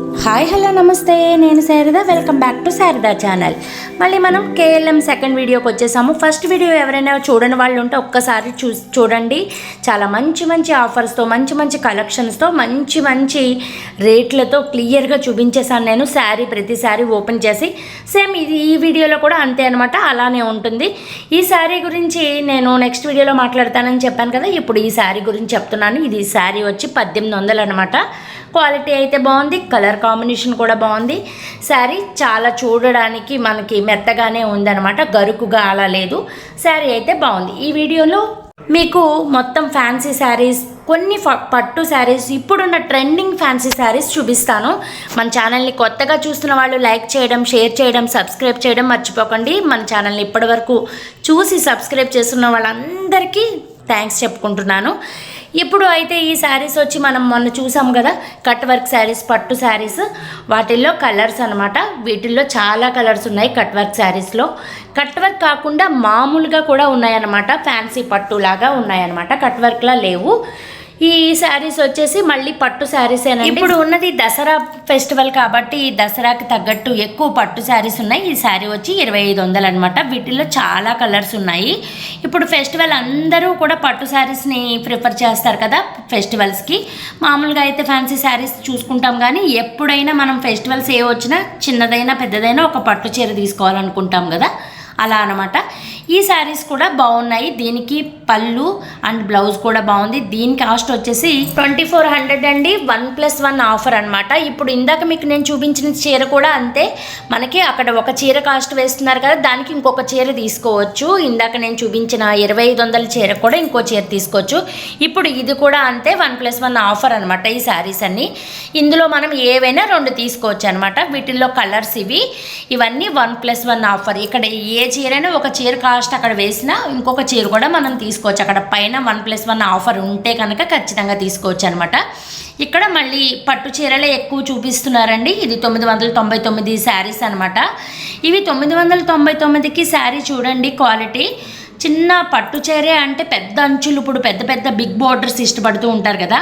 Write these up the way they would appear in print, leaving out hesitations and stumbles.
Hi hello నమస్తే, నేను Sharada. Welcome back to Sharada channel. మళ్ళీ మనం కేఎల్ఎం సెకండ్ వీడియోకి వచ్చేసాము. ఫస్ట్ వీడియో ఎవరైనా చూడని వాళ్ళు ఉంటే ఒక్కసారి చూడండి. చాలా మంచి మంచి ఆఫర్స్తో, మంచి మంచి కలెక్షన్స్తో, మంచి మంచి రేట్లతో క్లియర్గా చూపించేసాను నేను. శారీ ప్రతి శారీ ఓపెన్ చేసి సేమ్ ఈ వీడియోలో కూడా అంతే అనమాట, అలానే ఉంటుంది. ఈ శారీ గురించి నేను నెక్స్ట్ వీడియోలో మాట్లాడతానని చెప్పాను కదా, ఇప్పుడు ఈ శారీ గురించి చెప్తున్నాను. ఇది శారీ వచ్చి 1800 అనమాట. క్వాలిటీ అయితే బాగుంది, కలర్ కాంబినేషన్ కూడా బాగుంది. శారీ చాలా చూడడానికి మనకి మెత్తగానే ఉందన్నమాట, గరుకుగా అలా లేదు. శారీ అయితే బాగుంది. ఈ వీడియోలో మీకు మొత్తం ఫ్యాన్సీ శారీస్, కొన్ని పట్టు శారీస్, ఇప్పుడున్న ట్రెండింగ్ ఫ్యాన్సీ శారీస్ చూపిస్తాను. మన ఛానల్ని కొత్తగా చూస్తున్న వాళ్ళు లైక్ చేయడం, షేర్ చేయడం, సబ్స్క్రైబ్ చేయడం మర్చిపోకండి. మన ఛానల్ని ఇప్పటివరకు చూసి సబ్స్క్రైబ్ చేస్తున్న వాళ్ళందరికీ థ్యాంక్స్ చెప్పుకుంటున్నాను. ఇప్పుడు అయితే ఈ శారీస్ వచ్చి మనం మొన్న చూసాం కదా, కట్ వర్క్ శారీస్, పట్టు శారీస్, వాటిల్లో కలర్స్ అనమాట. వీటిల్లో చాలా కలర్స్ ఉన్నాయి కట్ వర్క్ శారీస్లో. కట్ వర్క్ కాకుండా మామూలుగా కూడా ఉన్నాయన్నమాట, ఫ్యాన్సీ పట్టులాగా ఉన్నాయన్నమాట, కట్ వర్క్లా లేవు. ఈ శారీస్ వచ్చేసి మళ్ళీ పట్టు శారీసేనండి. ఇప్పుడు ఉన్నది దసరా ఫెస్టివల్ కాబట్టి దసరాకి తగ్గట్టు ఎక్కువ పట్టు శారీస్ ఉన్నాయి. ఈ శారీ వచ్చి 2500 అనమాట. వీటిల్లో చాలా కలర్స్ ఉన్నాయి. ఇప్పుడు ఫెస్టివల్ అందరూ కూడా పట్టు శారీస్ని ప్రిఫర్ చేస్తారు కదా ఫెస్టివల్స్కి. మామూలుగా అయితే ఫ్యాన్సీ శారీస్ చూసుకుంటాం, కానీ ఎప్పుడైనా మనం ఫెస్టివల్స్ ఏ వచ్చినా చిన్నదైనా పెద్దదైనా ఒక పట్టు చీర తీసుకోవాలనుకుంటాం కదా, అలా అనమాట. ఈ శారీస్ కూడా బాగున్నాయి. దీనికి పళ్ళు అండ్ బ్లౌజ్ కూడా బాగుంది. దీని కాస్ట్ వచ్చేసి 2400 అండి. 1+1 ఆఫర్ అనమాట. ఇప్పుడు ఇందాక మీకు నేను చూపించిన చీర కూడా అంతే. మనకి అక్కడ ఒక చీర కాస్ట్ వేస్తున్నారు కదా, దానికి ఇంకొక చీర తీసుకోవచ్చు. ఇందాక నేను చూపించిన 2500 చీర కూడా ఇంకో చీర తీసుకోవచ్చు. ఇప్పుడు ఇది కూడా అంతే, 1+1 ఆఫర్ అనమాట. ఈ శారీస్ అన్నీ ఇందులో మనం ఏవైనా 2 తీసుకోవచ్చు అనమాట. వీటిల్లో కలర్స్ ఇవన్నీ 1+1 ఆఫర్. ఇక్కడ ఏ చీరైనా ఒక చీర కాస్ట్ అక్కడ వేసినా ఇంకొక చీర కూడా మనం తీసుకోవచ్చు. అక్కడ పైన 1+1 ఆఫర్ ఉంటే కనుక ఖచ్చితంగా తీసుకోవచ్చు అనమాట. ఇక్కడ మళ్ళీ పట్టు చీరలే ఎక్కువ చూపిస్తున్నారండి. ఇది 999 శారీస్ అనమాట. ఇవి 999కి శారీ చూడండి క్వాలిటీ. చిన్న పట్టు చీరే అంటే పెద్ద అంచులు, ఇప్పుడు పెద్ద పెద్ద బిగ్ బోర్డర్స్ ఇష్టపడుతూ ఉంటారు కదా,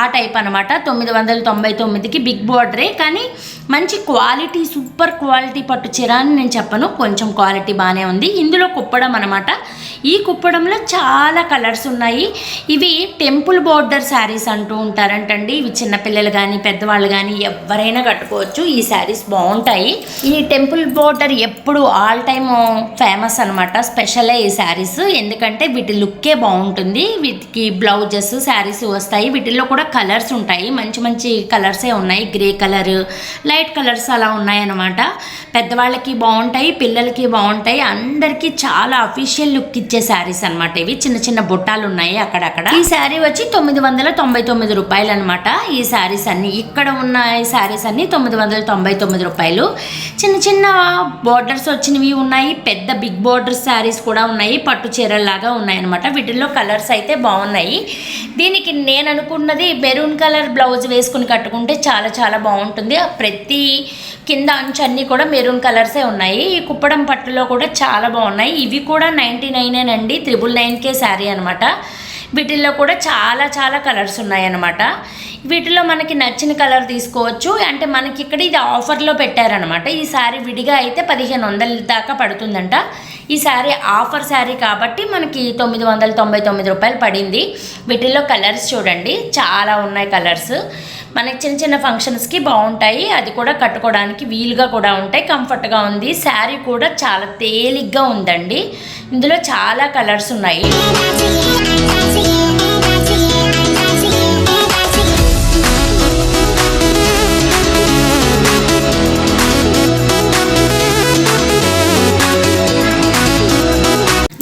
ఆ టైప్ అనమాట. 999కి బిగ్ బోర్డరే, కానీ మంచి క్వాలిటీ, సూపర్ క్వాలిటీ పట్టు చీర అని నేను చెప్పను, కొంచెం క్వాలిటీ బాగానే ఉంది. ఇందులో కుప్పడం అనమాట. ఈ కుప్పడంలో చాలా కలర్స్ ఉన్నాయి. ఇవి టెంపుల్ బోర్డర్ శారీస్ అంటూ ఉంటారంటండి. ఇవి చిన్నపిల్లలు కానీ పెద్దవాళ్ళు కానీ ఎవరైనా కట్టుకోవచ్చు. ఈ శారీస్ బాగుంటాయి. ఈ టెంపుల్ బోర్డర్ ఎప్పుడు ఆల్ టైమ్ ఫేమస్ అనమాట, స్పెషలే ఈ శారీస్. ఎందుకంటే వీటి లుక్కే బాగుంటుంది. వీటికి బ్లౌజెస్ శారీస్ వస్తాయి. వీటిల్లో కూడా కలర్స్ ఉంటాయి, మంచి మంచి కలర్సే ఉన్నాయి. గ్రే కలర్, లైట్ కలర్స్ అలా ఉన్నాయన్నమాట. పెద్దవాళ్ళకి బాగుంటాయి, పిల్లలకి బాగుంటాయి, అందరికీ చాలా అఫీషియల్ లుక్ ఇచ్చే శారీస్ అనమాట. ఇవి చిన్న చిన్న బుట్టాలు ఉన్నాయి అక్కడక్కడ. ఈ శారీ వచ్చి 999 రూపాయలు అనమాట. ఈ శారీస్ అన్ని, ఇక్కడ ఉన్న ఈ శారీస్ అన్ని 999 రూపాయలు. చిన్న చిన్న బోర్డర్స్ వచ్చినవి ఉన్నాయి, పెద్ద బిగ్ బోర్డర్ శారీస్ కూడా ఉన్నాయి, పట్టు చీరల్లాగా ఉన్నాయన్నమాట. వీటిల్లో కలర్స్ అయితే బాగున్నాయి. దీనికి నేను అనుకున్నది మెరూన్ కలర్ బ్లౌజ్ వేసుకుని కట్టుకుంటే చాలా చాలా బాగుంటుంది. ప్రతి కింద అంచు అన్నీ కూడా మెరూన్ కలర్సే ఉన్నాయి. ఈ కుప్పడం పట్టులో కూడా చాలా బాగున్నాయి. ఇవి కూడా 99 అండి, 999కే శారీ అనమాట. వీటిల్లో కూడా చాలా చాలా కలర్స్ ఉన్నాయన్నమాట. వీటిలో మనకి నచ్చిన కలర్ తీసుకోవచ్చు. అంటే మనకి ఇక్కడ ఇది ఆఫర్లో పెట్టారనమాట. ఈ శారీ విడిగా అయితే 1500 దాకా పడుతుందంట. ఈ శారీ ఆఫర్ శారీ కాబట్టి మనకి 999 రూపాయలు పడింది. వీటిల్లో కలర్స్ చూడండి, చాలా ఉన్నాయి కలర్స్. మనకి చిన్న చిన్న ఫంక్షన్స్కి బాగుంటాయి, అది కూడా కట్టుకోవడానికి వీలుగా కూడా ఉంటాయి, కంఫర్ట్గా ఉంది. శారీ కూడా చాలా తేలిగ్గా ఉందండి. ఇందులో చాలా కలర్స్ ఉన్నాయి.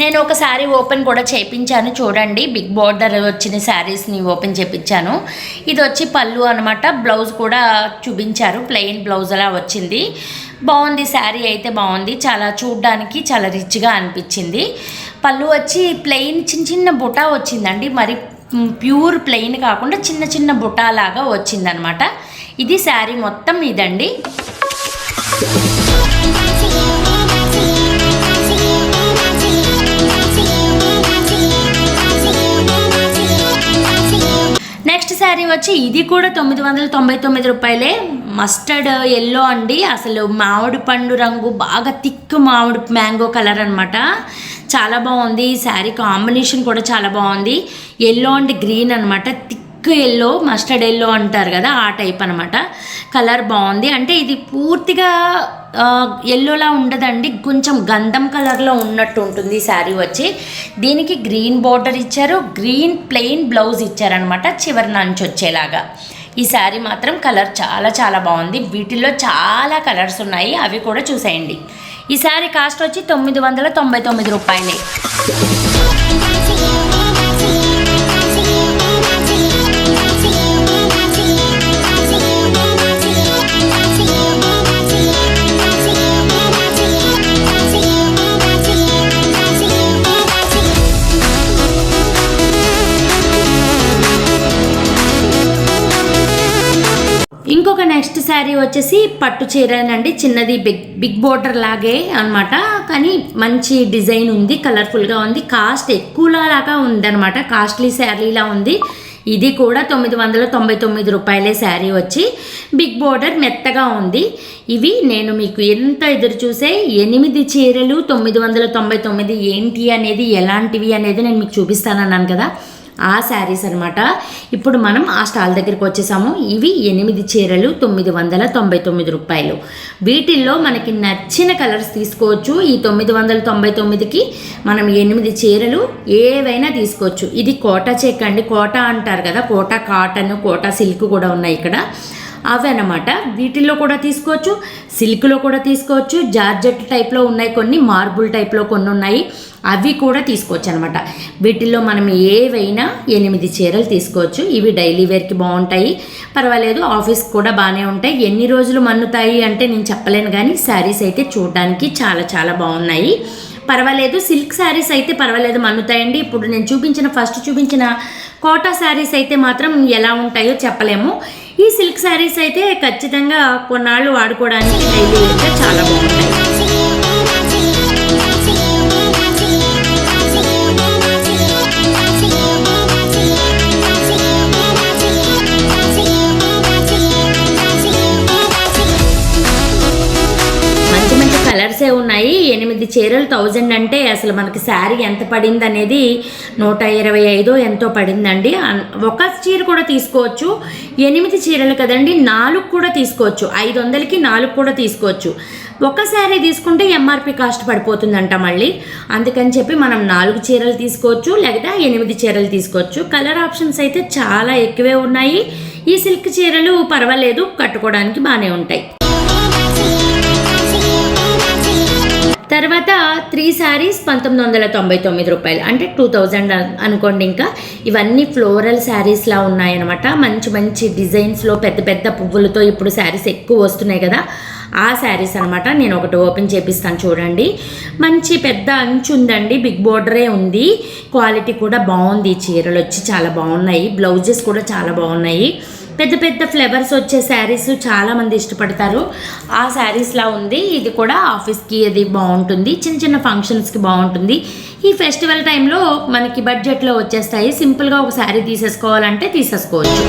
నేను ఒక శారీ ఓపెన్ కూడా చేయించాను చూడండి. బిగ్ బోర్డర్ వచ్చిన శారీస్ని ఓపెన్ చేయించాను. ఇది వచ్చి పళ్ళు అనమాట. బ్లౌజ్ కూడా చూపించారు, ప్లెయిన్ బ్లౌజ్ అలా వచ్చింది. బాగుంది శారీ అయితే బాగుంది. చాలా చూడడానికి చాలా రిచ్గా అనిపించింది. పళ్ళు వచ్చి ప్లెయిన్ చిన్న చిన్న బుటా వచ్చిందండి. మరి ప్యూర్ ప్లెయిన్ కాకుండా చిన్న చిన్న బుటా లాగా వచ్చిందనమాట. ఇది శారీ మొత్తం ఇదండి. నెక్స్ట్ శారీ వచ్చి ఇది కూడా 999 రూపాయలే. మస్టర్డ్ ఎల్లో అండి, అసలు మామిడి పండు రంగు, బాగా థిక్ మామిడి మ్యాంగో కలర్ అనమాట. చాలా బాగుంది. ఈ శారీ కాంబినేషన్ కూడా చాలా బాగుంది. ఎల్లో అండ్ గ్రీన్ అనమాట. థిక్ ఎల్లో, మస్టర్డ్ ఎల్లో అంటారు కదా, ఆ టైప్ అనమాట. కలర్ బాగుంది. అంటే ఇది పూర్తిగా ఎల్లోలా ఉండదండి, కొంచెం గంధం కలర్లో ఉన్నట్టు ఉంటుంది ఈ శారీ వచ్చి. దీనికి గ్రీన్ బార్డర్ ఇచ్చారు, గ్రీన్ ప్లెయిన్ బ్లౌజ్ ఇచ్చారనమాట చివరి నుంచి వచ్చేలాగా. ఈ శారీ మాత్రం కలర్ చాలా చాలా బాగుంది. వీటిల్లో చాలా కలర్స్ ఉన్నాయి, అవి కూడా చూసేయండి. ఈ శారీ కాస్ట్ వచ్చి 999 రూపాయలే. ఇంకొక నెక్స్ట్ శారీ వచ్చేసి పట్టు చీరనండి. చిన్నది బిగ్ బోర్డర్ లాగే అనమాట, కానీ మంచి డిజైన్ ఉంది, కలర్ఫుల్గా ఉంది. కాస్ట్ ఎక్కువలాగా ఉందన్నమాట, కాస్ట్లీ శారీలా ఉంది. ఇది కూడా 999 రూపాయలే శారీ వచ్చి. బిగ్ బోర్డర్ మెత్తగా ఉంది. ఇవి నేను మీకు ఎంత ఎదురు చూసే 8 చీరలు 999 ఏంటి అనేది, ఎలాంటివి అనేది నేను మీకు చూపిస్తానన్నాను కదా, ఆ శారీస్ అనమాట. ఇప్పుడు మనం ఆ స్టాల్ దగ్గరికి వచ్చేసాము. ఇవి 8 చీరలు 999 రూపాయలు. వీటిల్లో మనకి నచ్చిన కలర్స్ తీసుకోవచ్చు. ఈ 999కి మనం 8 చీరలు ఏవైనా తీసుకోవచ్చు. ఇది కోటా చెక్ అండి, కోటా అంటారు కదా, కోటా కాటన్, కోటా సిల్క్ కూడా ఉన్నాయి ఇక్కడ, అవి అన్నమాట. వీటిల్లో కూడా తీసుకోవచ్చు, సిల్క్లో కూడా తీసుకోవచ్చు, జార్జెట్ టైప్లో ఉన్నాయి కొన్ని, మార్బుల్ టైప్లో కొన్ని ఉన్నాయి, అవి కూడా తీసుకోవచ్చు అనమాట. వీటిల్లో మనం ఏవైనా 8 చీరలు తీసుకోవచ్చు. ఇవి డైలీ వేర్కి బాగుంటాయి, పర్వాలేదు, ఆఫీస్కి కూడా బాగానే ఉంటాయి. ఎన్ని రోజులు మన్నుతాయి అంటే నేను చెప్పలేను, కానీ శారీస్ అయితే చూడడానికి చాలా చాలా బాగున్నాయి, పర్వాలేదు. సిల్క్ శారీస్ అయితే పర్వాలేదు, మన్నుతాయండి. ఇప్పుడు నేను ఫస్ట్ చూపించిన కోటా శారీస్ అయితే మాత్రం ఎలా ఉంటాయో చెప్పలేము. ఈ సిల్క్ శారీస్ అయితే ఖచ్చితంగా కొన్నాళ్ళు వాడుకోవడానికి డైలీ వేర్గా చాలా బాగుంటాయి. కలర్సే ఉన్నాయి. 8 చీరలు 1000 అంటే అసలు మనకి శారీ ఎంత పడింది అనేది 125 ఎంతో పడిందండి. ఒక చీర కూడా తీసుకోవచ్చు, 8 చీరలు కదండి, 4 కూడా తీసుకోవచ్చు. 500కి 4 కూడా తీసుకోవచ్చు. ఒక శారీ తీసుకుంటే ఎంఆర్పి కాస్ట్ పడిపోతుందంట మళ్ళీ, అందుకని చెప్పి మనం 4 చీరలు తీసుకోవచ్చు, లేదా 8 చీరలు తీసుకోవచ్చు. కలర్ ఆప్షన్స్ అయితే చాలా ఎక్కువే ఉన్నాయి. ఈ సిల్క్ చీరలు పర్వాలేదు, కట్టుకోవడానికి బాగానే ఉంటాయి. తర్వాత 3 శారీస్ 1999 రూపాయలు, అంటే 2000 అనుకోండి. ఇంకా ఇవన్నీ ఫ్లోరల్ శారీస్లా ఉన్నాయన్నమాట. మంచి మంచి డిజైన్స్లో పెద్ద పెద్ద పువ్వులతో ఇప్పుడు శారీస్ ఎక్కువ వస్తున్నాయి కదా, ఆ శారీస్ అనమాట. నేను ఒకటి ఓపెన్ చేపిస్తాను చూడండి. మంచి పెద్ద అంచు ఉందండి, బిగ్ బోర్డరే ఉంది, క్వాలిటీ కూడా బాగుంది. ఈ చీరలు వచ్చి చాలా బాగున్నాయి, బ్లౌజెస్ కూడా చాలా బాగున్నాయి. పెద్ద పెద్ద ఫ్లేవర్స్ వచ్చే శారీస్ చాలామంది ఇష్టపడతారు, ఆ శారీస్లా ఉంది. ఇది కూడా ఆఫీస్కి అది బాగుంటుంది, చిన్న చిన్న ఫంక్షన్స్కి బాగుంటుంది. ఈ ఫెస్టివల్ టైంలో మనకి బడ్జెట్లో వచ్చేస్తాయి. సింపుల్గా ఒక శారీ తీసేసుకోవాలంటే తీసేసుకోవచ్చు.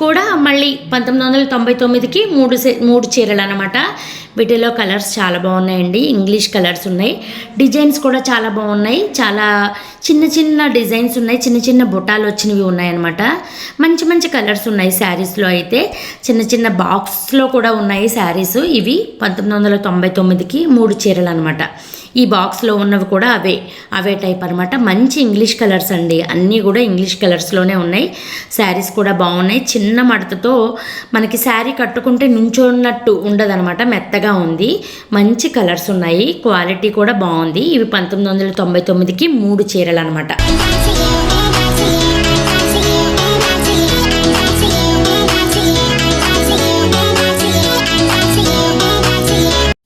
కూడా మళ్ళీ 1999కి 3 చీరలు అనమాట. వీటిలో కలర్స్ చాలా బాగున్నాయండి, ఇంగ్లీష్ కలర్స్ ఉన్నాయి, డిజైన్స్ కూడా చాలా బాగున్నాయి. చాలా చిన్న చిన్న డిజైన్స్ ఉన్నాయి, చిన్న చిన్న బుటాలు వచ్చినవి ఉన్నాయన్నమాట. మంచి మంచి కలర్స్ ఉన్నాయి శారీస్లో అయితే. చిన్న చిన్న బాక్స్లో కూడా ఉన్నాయి శారీస్. ఇవి 1999కి 3 చీరలు అనమాట. ఈ బాక్స్లో ఉన్నవి కూడా అవే టైప్ అనమాట. మంచి ఇంగ్లీష్ కలర్స్ అండి, అన్నీ కూడా ఇంగ్లీష్ కలర్స్లోనే ఉన్నాయి. శారీస్ కూడా బాగున్నాయి. చిన్న మడతతో మనకి శారీ కట్టుకుంటే నుంచోన్నట్టు ఉండదనమాట, మెత్తగా ఉంది. మంచి కలర్స్ ఉన్నాయి, క్వాలిటీ కూడా బాగుంది. ఇవి 1999కి 3 చీరలు అనమాట.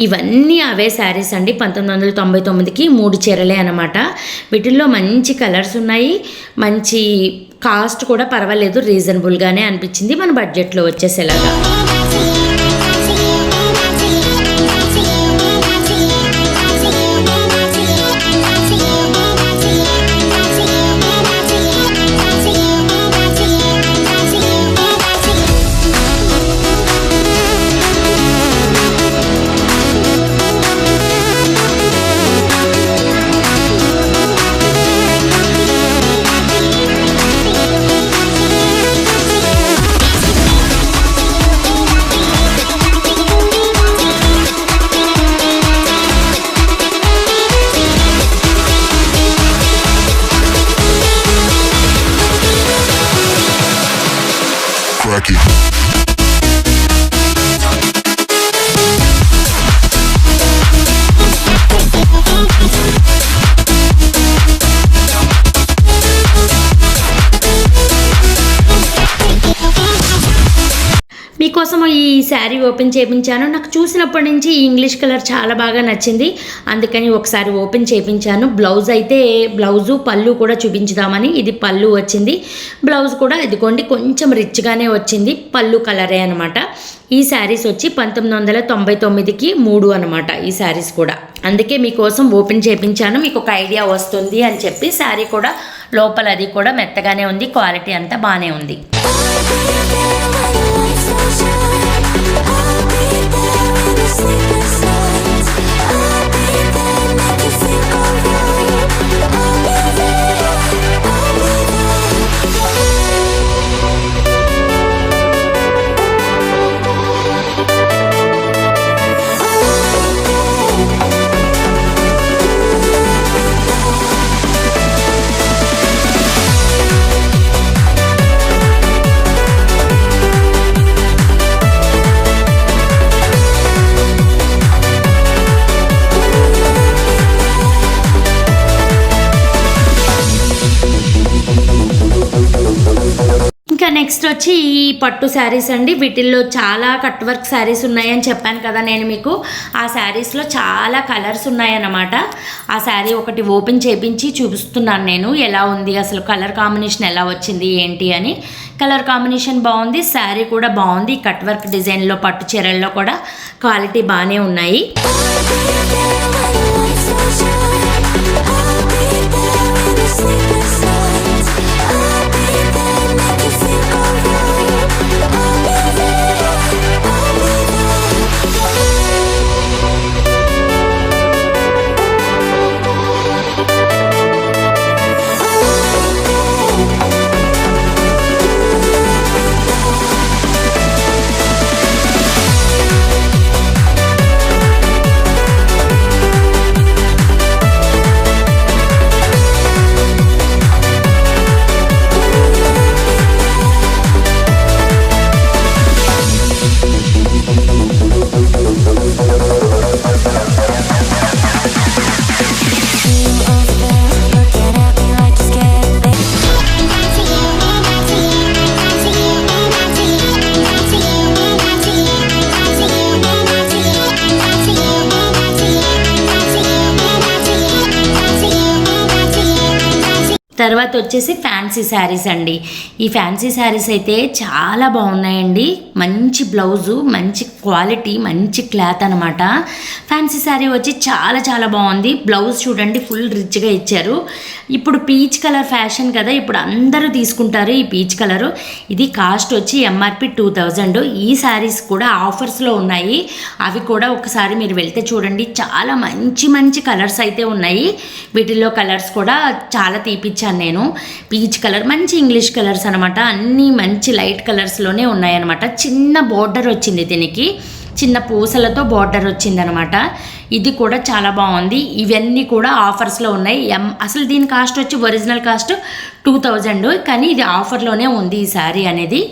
ఇవన్నీ అవే శారీస్ అండి. 1999కి 3 చీరలే అనమాట. వీటిల్లో మంచి కలర్స్ ఉన్నాయి, మంచి కాస్ట్ కూడా పర్వాలేదు, రీజనబుల్గానే అనిపించింది మన బడ్జెట్లో వచ్చేసేలాగా. మీకోసం ఈ శారీ ఓపెన్ చేయించాను. నాకు చూసినప్పటి నుంచి ఈ ఇంగ్లీష్ కలర్ చాలా బాగా నచ్చింది, అందుకని ఒకసారి ఓపెన్ చేయించాను. బ్లౌజ్ అయితే పళ్ళు కూడా చూపించుదామని. ఇది పళ్ళు వచ్చింది, బ్లౌజ్ కూడా ఇదిగోండి కొంచెం రిచ్గానే వచ్చింది, పళ్ళు కలరే అనమాట. ఈ శారీస్ వచ్చి 1999కి 3 అనమాట ఈ శారీస్ కూడా. అందుకే మీకోసం ఓపెన్ చేయించాను, మీకు ఒక ఐడియా వస్తుంది అని చెప్పి. శారీ కూడా లోపల అది కూడా మెత్తగానే ఉంది, క్వాలిటీ అంతా బాగానే ఉంది. నెక్స్ట్ వచ్చి ఈ పట్టు శారీస్ అండి. వీటిల్లో చాలా కట్ వర్క్ శారీస్ ఉన్నాయని చెప్పాను కదా నేను మీకు. ఆ శారీస్లో చాలా కలర్స్ ఉన్నాయన్నమాట. ఆ శారీ ఒకటి ఓపెన్ చేయించి చూపిస్తున్నాను నేను, ఎలా ఉంది అసలు కలర్ కాంబినేషన్ ఎలా వచ్చింది ఏంటి అని. కలర్ కాంబినేషన్ బాగుంది, శారీ కూడా బాగుంది. కట్ వర్క్ డిజైన్లో పట్టు చీరల్లో కూడా క్వాలిటీ బాగానే ఉన్నాయి. తర్వాత వచ్చేసి ఫ్యాన్సీ శారీస్ అండి. ఈ ఫ్యాన్సీ శారీస్ అయితే చాలా బాగున్నాయండి. మంచి బ్లౌజు, మంచి క్వాలిటీ, మంచి క్లాత్ అనమాట. ఫ్యాన్సీ శారీ వచ్చి చాలా చాలా బాగుంది. బ్లౌజ్ చూడండి ఫుల్ రిచ్గా ఇచ్చారు. ఇప్పుడు పీచ్ కలర్ ఫ్యాషన్ కదా, ఇప్పుడు అందరూ తీసుకుంటారు ఈ పీచ్ కలరు. ఇది కాస్ట్ వచ్చి ఎంఆర్పి 2000. ఈ శారీస్ కూడా ఆఫర్స్లో ఉన్నాయి, అవి కూడా ఒకసారి మీరు వెళ్తే చూడండి. చాలా మంచి మంచి కలర్స్ అయితే ఉన్నాయి. వీటిల్లో కలర్స్ కూడా చాలా తీపిచ్చాను నేను. పీచ్ కలర్, మంచి ఇంగ్లీష్ కలర్స్ అనమాట. అన్నీ మంచి లైట్ కలర్స్లోనే ఉన్నాయన్నమాట. చిన్న బోర్డర్ వచ్చింది దీనికి, చిన్న పూసలతో బోర్డర్ వచ్చిందనమాట. ఇది కూడా చాలా బాగుంది. ఇవన్నీ కూడా ఆఫర్స్లో ఉన్నాయి. అసలు దీని కాస్ట్ వచ్చి ఒరిజినల్ కాస్ట్ 2000, కానీ ఇది ఆఫర్లోనే ఉంది ఈ శారీ అనేది.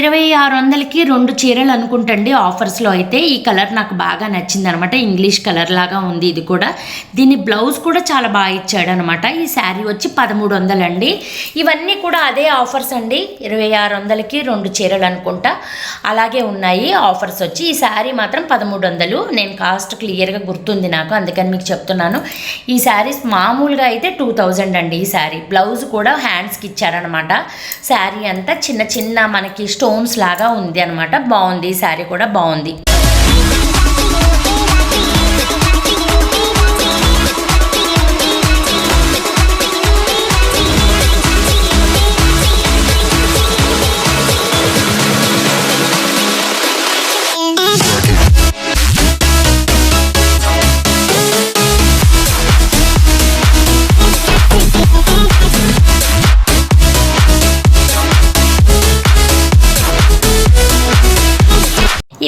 2600కి 2 చీరలు అనుకుంటండి ఆఫర్స్లో అయితే. ఈ కలర్ నాకు బాగా నచ్చింది అనమాట. ఇంగ్లీష్ కలర్ లాగా ఉంది ఇది కూడా. దీని బ్లౌజ్ కూడా చాలా బాగా ఇచ్చాడు అనమాట. ఈ శారీ వచ్చి 1300 అండి. ఇవన్నీ కూడా అదే ఆఫర్స్ అండి. 2600కి 2 చీరలు అనుకుంటా అలాగే ఉన్నాయి ఆఫర్స్ వచ్చి. ఈ శారీ మాత్రం 1300. నేను కాస్ట్ క్లియర్గా గుర్తుంది నాకు, అందుకని మీకు చెప్తున్నాను. ఈ శారీస్ మామూలుగా అయితే 2000 అండి. ఈ శారీ బ్లౌజ్ కూడా హ్యాండ్స్కి ఇచ్చారనమాట. శారీ అంతా చిన్న చిన్న మనకి స్టోన్స్ లాగా ఉంది అనమాట. బాగుంది ఈ శారీ కూడా బాగుంది.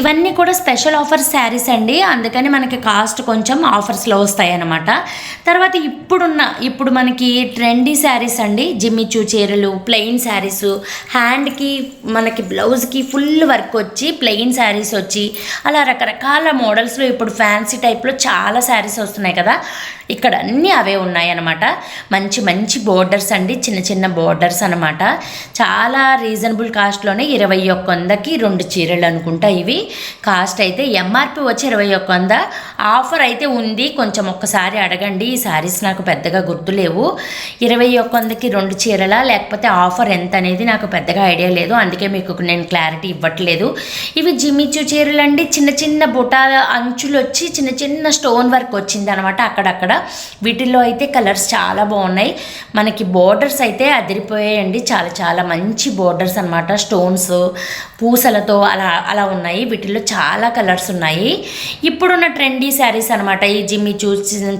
ఇవన్నీ కూడా స్పెషల్ ఆఫర్ శారీస్ అండి, అందుకని మనకి కాస్ట్ కొంచెం ఆఫర్స్లో వస్తాయి అన్నమాట. తర్వాత ఇప్పుడు మనకి ట్రెండీ శారీస్ అండి. జిమ్మిచూ చీరలు, ప్లెయిన్ శారీస్, హ్యాండ్కి మనకి బ్లౌజ్కి ఫుల్ వర్క్ వచ్చి ప్లెయిన్ శారీస్ వచ్చి అలా రకరకాల మోడల్స్లో ఇప్పుడు ఫ్యాన్సీ టైప్లో చాలా శారీస్ వస్తున్నాయి కదా. ఇక్కడ అన్నీ అవే ఉన్నాయన్నమాట. మంచి మంచి బోర్డర్స్ అండి, చిన్న చిన్న బోర్డర్స్ అనమాట. చాలా రీజనబుల్ కాస్ట్లోనే 2100కి 2 చీరలు అనుకుంటా. ఇవి కాస్ట్ అయితే ఎంఆర్పి వచ్చి 2100, ఆఫర్ అయితే ఉంది. కొంచెం ఒక్కసారి అడగండి. ఈ శారీస్ నాకు పెద్దగా గుర్తులేవు. 2100కి 2 చీరలా లేకపోతే ఆఫర్ ఎంత అనేది నాకు పెద్దగా ఐడియా లేదు, అందుకే మీకు నేను క్లారిటీ ఇవ్వట్లేదు. ఇవి జిమ్మిచూ చీరలు అండి. చిన్న చిన్న బుటా అంచులు వచ్చి చిన్న చిన్న స్టోన్ వర్క్ వచ్చింది అనమాట అక్కడక్కడ. వీటిల్లో అయితే కలర్స్ చాలా బాగున్నాయి. మనకి బోర్డర్స్ అయితే అదిరిపోయాయండి. చాలా చాలా మంచి బోర్డర్స్ అనమాట. స్టోన్స్ పూసలతో అలా ఉన్నాయి. వీటిల్లో చాలా కలర్స్ ఉన్నాయి. ఇప్పుడున్న ట్రెండీ శారీస్ అనమాట ఈ జిమ్మిచూ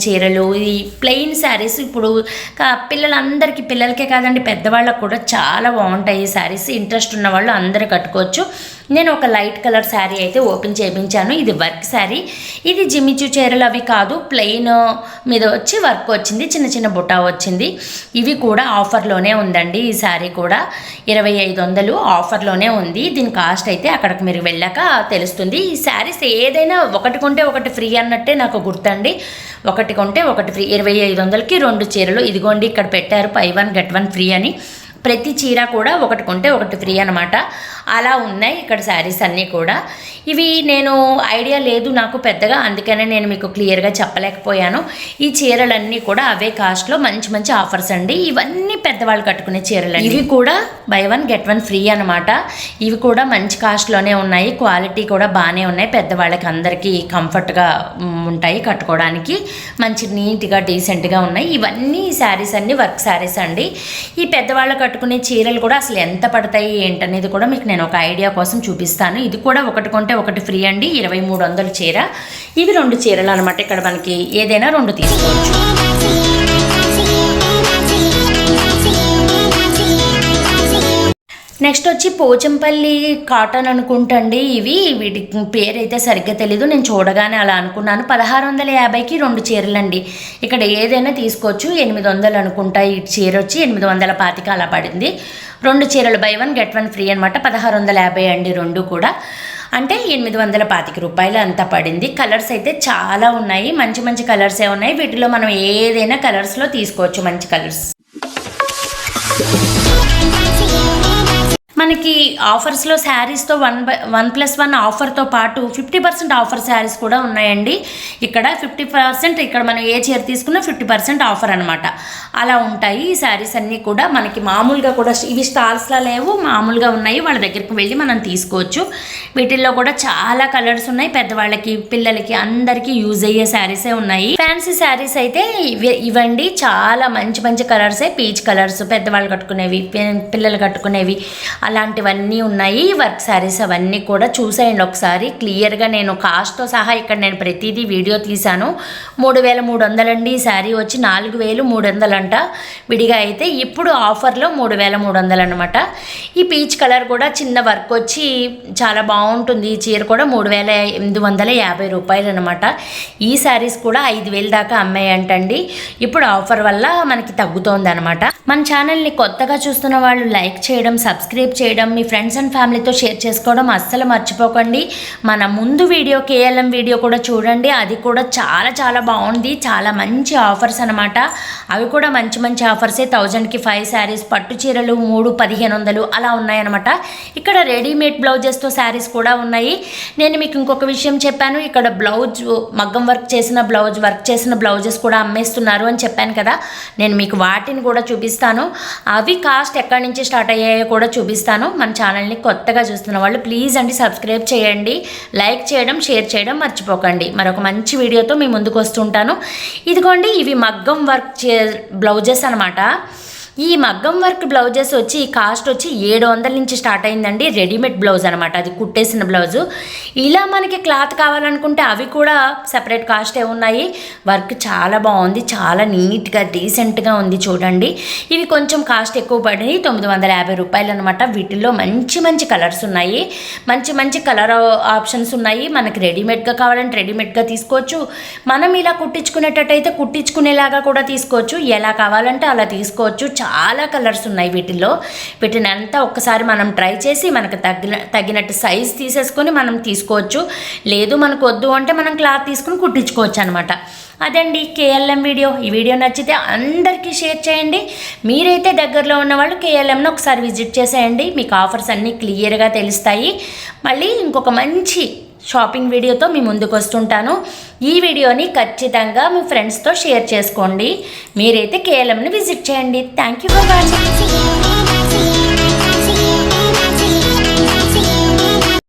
చీరలు, ఈ ప్లెయిన్ శారీస్. ఇప్పుడు పిల్లలకే కాదండి, పెద్దవాళ్ళకు కూడా చాలా బాగుంటాయి ఈ శారీస్. ఇంట్రెస్ట్ ఉన్న వాళ్ళు అందరూ కట్టుకోవచ్చు. నేను ఒక లైట్ కలర్ శారీ అయితే ఓపెన్ చేయించాను. ఇది వర్క్ శారీ. ఇది జిమ్మిచూ చీరలు అవి కాదు, ప్లెయిన్ మీద వచ్చి వర్క్ వచ్చింది, చిన్న చిన్న బుటా వచ్చింది. ఇవి కూడా ఆఫర్లోనే ఉందండి. ఈ శారీ కూడా 2500 ఆఫర్లోనే ఉంది. దీని కాస్ట్ అయితే అక్కడికి మీరు వెళ్ళాక తెలుస్తుంది. ఈ శారీస్ ఏదైనా ఒకటి కొంటే ఒకటి ఫ్రీ అన్నట్టే నాకు గుర్తండి. ఒకటి కొంటే ఒకటి ఫ్రీ. 2500కి 2 చీరలు. ఇదిగోండి ఇక్కడ పెట్టారు buy 1 get 1 ఫ్రీ అని. ప్రతి చీర కూడా ఒకటి కొంటే ఒకటి ఫ్రీ అనమాట. అలా ఉన్నాయి ఇక్కడ శారీస్ అన్నీ కూడా. ఇవి నేను ఐడియా లేదు నాకు పెద్దగా, అందుకనే నేను మీకు క్లియర్గా చెప్పలేకపోయాను. ఈ చీరలన్నీ కూడా అవే కాస్ట్లో మంచి మంచి ఆఫర్స్ అండి. ఇవన్నీ పెద్దవాళ్ళు కట్టుకునే చీరలు. ఇవి కూడా buy 1 get 1 ఫ్రీ అనమాట. ఇవి కూడా మంచి కాస్ట్లోనే ఉన్నాయి. క్వాలిటీ కూడా బాగానే ఉన్నాయి. పెద్దవాళ్ళకి అందరికీ కంఫర్ట్గా ఉంటాయి కట్టుకోవడానికి. మంచి నీట్గా డీసెంట్గా ఉన్నాయి. ఇవన్నీ శారీస్ అన్నీ వర్క్ శారీస్ అండి. ఈ పెద్దవాళ్ళు కట్టుకునే చీరలు కూడా అసలు ఎంత పడతాయి ఏంటనేది కూడా మీకు నేను ఒక ఐడియా కోసం చూపిస్తాను. ఇది కూడా ఒకటి కొంటే ఒకటి ఫ్రీ అండి. 2300 చీర. ఇవి 2 చీరలు అనమాట. ఇక్కడ మనకి ఏదైనా 2 తీసుకోవచ్చు. నెక్స్ట్ వచ్చి పోచంపల్లి కాటన్ అనుకుంటండి. వీటి పేరు అయితే సరిగ్గా తెలీదు, నేను చూడగానే అలా అనుకున్నాను. 1650కి 2 చీరలండి. ఇక్కడ ఏదైనా తీసుకోవచ్చు. 800 అనుకుంటా. ఈ చీర వచ్చి 825 అలా పడింది. 2 చీరలు buy 1 get 1 ఫ్రీ అనమాట. 1650 అండి 2 కూడా. అంటే 825 రూపాయలు అంతా పడింది. కలర్స్ అయితే చాలా ఉన్నాయి. మంచి మంచి కలర్సే ఉన్నాయి. వీటిలో మనం ఏదైనా కలర్స్లో తీసుకోవచ్చు. మంచి కలర్స్ మనకి ఆఫర్స్లో శారీస్తో 1+1 ఆఫర్తో పాటు 50% ఆఫర్ శారీస్ కూడా ఉన్నాయండి. ఇక్కడ 50%, ఇక్కడ మనం ఏ చీర తీసుకున్నా 50% ఆఫర్ అనమాట. అలా ఉంటాయి ఈ శారీస్ అన్నీ కూడా. మనకి మామూలుగా కూడా ఇవి స్టాల్స్లా లేవు, మామూలుగా ఉన్నాయి. వాళ్ళ దగ్గరికి వెళ్ళి మనం తీసుకోవచ్చు. వీటిల్లో కూడా చాలా కలర్స్ ఉన్నాయి. పెద్దవాళ్ళకి, పిల్లలకి, అందరికీ యూజ్ అయ్యే శారీసే ఉన్నాయి. ఫ్యాన్సీ శారీస్ అయితే ఇవండి. చాలా మంచి మంచి కలర్సే. పీచ్ కలర్స్, పెద్దవాళ్ళు కట్టుకునేవి, పిల్లలు కట్టుకునేవి, అలాంటివన్నీ ఉన్నాయి. వర్క్ శారీస్ అవన్నీ కూడా చూసేయండి ఒకసారి క్లియర్గా. నేను కాస్ట్తో సహా ఇక్కడ నేను ప్రతిదీ వీడియో తీశాను. 3300 అండి. ఈ శారీ వచ్చి 4300 అంట విడిగా అయితే. ఇప్పుడు ఆఫర్లో 3300 అనమాట. ఈ పీచ్ కలర్ కూడా చిన్న వర్క్ వచ్చి చాలా బాగుంటుంది. ఈ చీర కూడా 3850 రూపాయలు అనమాట. ఈ శారీస్ కూడా 5000 దాకా అమ్మాయంటండి. ఇప్పుడు ఆఫర్ వల్ల మనకి తగ్గుతోంది అనమాట. మన ఛానల్ని కొత్తగా చూస్తున్న వాళ్ళు లైక్ చేయడం, సబ్స్క్రైబ్ సబ్స్క్రైబ్ చేయడం, మీ ఫ్రెండ్స్ అండ్ ఫ్యామిలీతో షేర్ చేసుకోవడం అస్సలు మర్చిపోకండి. మన ముందు వీడియో కేఎల్ఎం వీడియో కూడా చూడండి, అది కూడా చాలా చాలా బాగుంది. చాలా మంచి ఆఫర్స్ అనమాట. అవి కూడా మంచి మంచి ఆఫర్సే. 1000కి 5 శారీస్, పట్టు చీరలు 3 1500 అలా ఉన్నాయన్నమాట. ఇక్కడ రెడీమేడ్ బ్లౌజెస్తో శారీస్ కూడా ఉన్నాయి. నేను మీకు ఇంకొక విషయం చెప్పాను, ఇక్కడ బ్లౌజ్ మగ్గం వర్క్ చేసిన బ్లౌజెస్ కూడా అమ్మేస్తున్నారు అని చెప్పాను కదా. నేను మీకు వాటిని కూడా చూపిస్తాను. అవి కాస్ట్ ఎక్కడి నుంచి స్టార్ట్ అయ్యాయో కూడా చూపిస్తాను. మన ఛానల్ని కొత్తగా చూస్తున్న వాళ్ళు ప్లీజ్ అండి సబ్స్క్రైబ్ చేయండి, లైక్ చేయడం, షేర్ చేయడం మర్చిపోకండి. మరొక మంచి వీడియోతో మీ ముందుకు వస్తుంటాను. ఇదిగోండి, ఇవి మగ్గం వర్క్ బ్లౌజెస్ అనమాట. ఈ మగ్గం వర్క్ బ్లౌజెస్ వచ్చి కాస్ట్ వచ్చి 700 నుంచి స్టార్ట్ అయిందండి. రెడీమేడ్ బ్లౌజ్ అనమాట, అది కుట్టేసిన బ్లౌజు. ఇలా మనకి క్లాత్ కావాలనుకుంటే అవి కూడా సెపరేట్ కాస్టే ఉన్నాయి. వర్క్ చాలా బాగుంది, చాలా నీట్గా డీసెంట్గా ఉంది చూడండి. ఇవి కొంచెం కాస్ట్ ఎక్కువ పడింది, 950 రూపాయలు అనమాట. వీటిల్లో మంచి మంచి కలర్స్ ఉన్నాయి, మంచి మంచి కలర్ ఆప్షన్స్ ఉన్నాయి. మనకి రెడీమేడ్గా కావాలంటే రెడీమేడ్గా తీసుకోవచ్చు. మనం ఇలా కుట్టించుకునేటట్టయితే కుట్టించుకునేలాగా కూడా తీసుకోవచ్చు. ఎలా కావాలంటే అలా తీసుకోవచ్చు. చాలా కలర్స్ ఉన్నాయి వీటిని అంతా ఒక్కసారి మనం ట్రై చేసి మనకు తగినట్టు సైజ్ తీసేసుకొని మనం తీసుకోవచ్చు. లేదు మనకు వద్దు అంటే మనం క్లాత్ తీసుకుని కుట్టించుకోవచ్చు అనమాట. అదండి కేఎల్ఎం వీడియో. ఈ వీడియో నచ్చితే అందరికీ షేర్ చేయండి. మీరైతే దగ్గరలో ఉన్న వాళ్ళు కేఎల్ఎంను ఒకసారి విజిట్ చేసేయండి. మీకు ఆఫర్స్ అన్నీ క్లియర్గా తెలుస్తాయి. మళ్ళీ ఇంకొక మంచి షాపింగ్ వీడియోతో మీ ముందుకు వస్తుంటాను. ఈ వీడియోని ఖచ్చితంగా మీ ఫ్రెండ్స్తో షేర్ చేసుకోండి. మీరైతే కేఎల్ఎంని విజిట్ చేయండి. Thank you for watching.